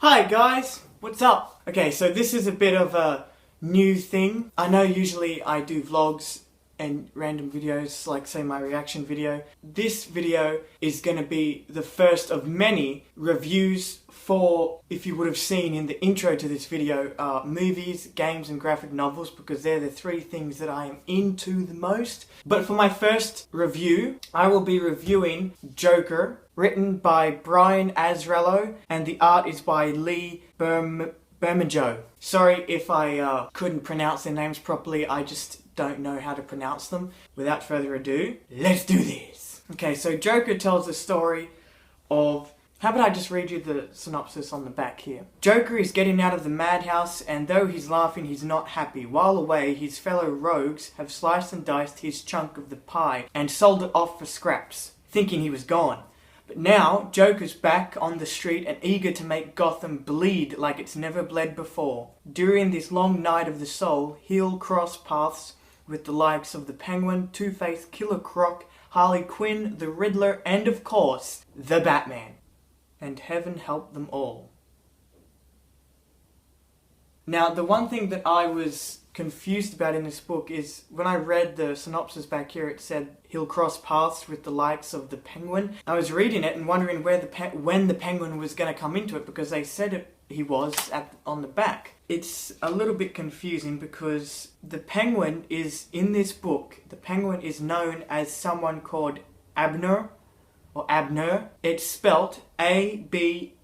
Hi guys, what's up? Okay, so this is a bit of a new thing. I know usually I do vlogs and random videos, like say my reaction video. This video is going to be the first of many reviews for, if you would have seen in the intro to this video, movies, games and graphic novels, because they're the three things that I am into the most. But for my first review, I will be reviewing Joker, written by Brian Azzarello, and the art is by Lee Bermejo. Sorry if I couldn't pronounce their names properly, I just don't know how to pronounce them. Without further ado, let's do this! Okay, so Joker tells the story of... How about I just read you the synopsis on the back here? Joker is getting out of the madhouse, and though he's laughing, he's not happy. While away, his fellow rogues have sliced and diced his chunk of the pie and sold it off for scraps, thinking he was gone. But now, Joker's back on the street and eager to make Gotham bleed like it's never bled before. During this long night of the soul, he'll cross paths with the likes of the Penguin, Two-Face, Killer Croc, Harley Quinn, the Riddler, and of course, the Batman. And heaven help them all. Now, the one thing that I was confused about in this book is when I read the synopsis back here, it said he'll cross paths with the likes of the Penguin. I was reading it and wondering when the Penguin was going to come into it, because they said he was on the back. It's a little bit confusing because the Penguin is, in this book, the Penguin is known as someone called Abner, or Abner. It's spelt A-B-N-E-R.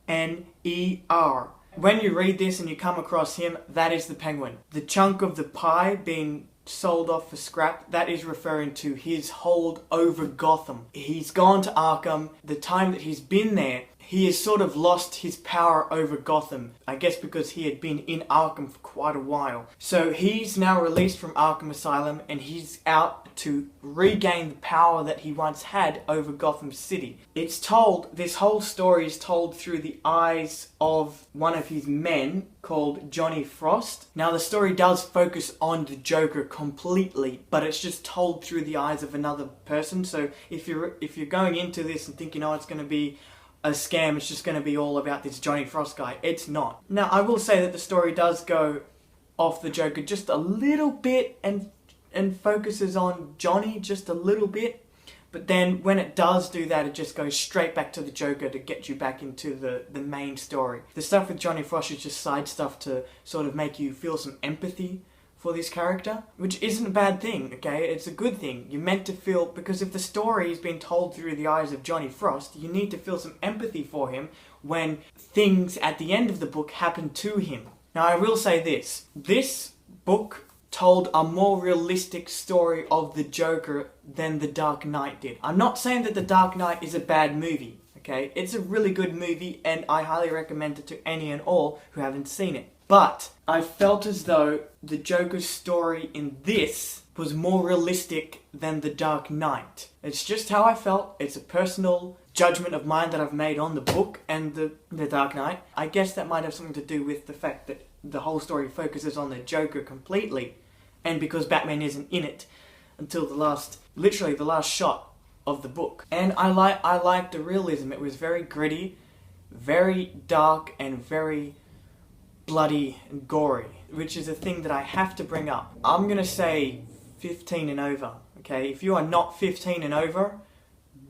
When you read this and you come across him, that is the Penguin. The chunk of the pie being sold off for scrap, that is referring to his hold over Gotham. He's gone to Arkham. The time that he's been there, he has sort of lost his power over Gotham. I guess because he had been in Arkham for quite a while. So he's now released from Arkham Asylum and he's out to regain the power that he once had over Gotham City. It's told, this whole story is told through the eyes of one of his men called Johnny Frost. Now the story does focus on the Joker completely, but it's just told through the eyes of another person. So if you're going into this and thinking, oh, it's going to be a scam, it's just going to be all about this Johnny Frost guy. It's not. Now, I will say that the story does go off the Joker just a little bit and focuses on Johnny just a little bit. But then when it does do that, it just goes straight back to the Joker to get you back into the main story. The stuff with Johnny Frost is just side stuff to sort of make you feel some empathy for this character, which isn't a bad thing, okay? It's a good thing. You're meant to feel, because if the story is being told through the eyes of Johnny Frost, you need to feel some empathy for him when things at the end of the book happen to him. Now, I will say this. This book told a more realistic story of the Joker than The Dark Knight did. I'm not saying that The Dark Knight is a bad movie, okay? It's a really good movie and I highly recommend it to any and all who haven't seen it. But I felt as though the Joker's story in this was more realistic than The Dark Knight. It's just how I felt. It's a personal judgment of mine that I've made on the book and the Dark Knight. I guess that might have something to do with the fact that the whole story focuses on the Joker completely, and because Batman isn't in it until literally the last shot of the book. And I liked the realism. It was very gritty, very dark, and very bloody and gory, which is a thing that I have to bring up. I'm gonna say 15 and over, okay? If you are not 15 and over,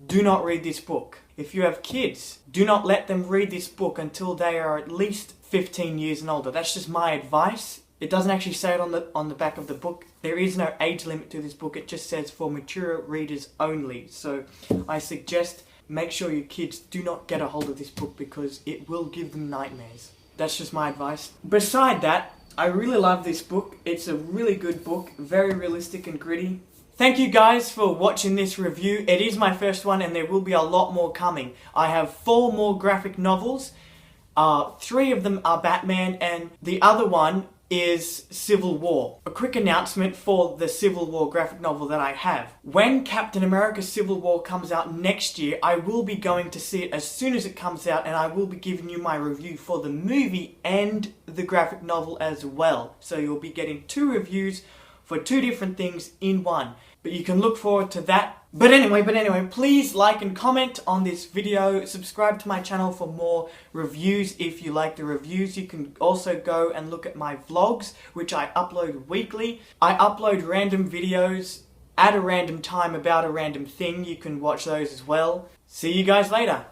do not read this book. If you have kids, do not let them read this book until they are at least 15 years and older. That's just my advice. It doesn't actually say it on the back of the book. There is no age limit to this book. It just says for mature readers only. So I suggest make sure your kids do not get a hold of this book because it will give them nightmares. That's just my advice. Beside that, I really love this book. It's a really good book, very realistic and gritty. Thank you guys for watching this review. It is my first one and there will be a lot more coming. I have 4 more graphic novels. 3 of them are Batman and the other one is Civil War. A quick announcement for the Civil War graphic novel that I have. When Captain America Civil War comes out next year, I will be going to see it as soon as it comes out and I will be giving you my review for the movie and the graphic novel as well. So you'll be getting 2 reviews for 2 different things in one. But you can look forward to that. But anyway, please like and comment on this video. Subscribe to my channel for more reviews if you like the reviews. You can also go and look at my vlogs, which I upload weekly. I upload random videos at a random time about a random thing. You can watch those as well. See you guys later.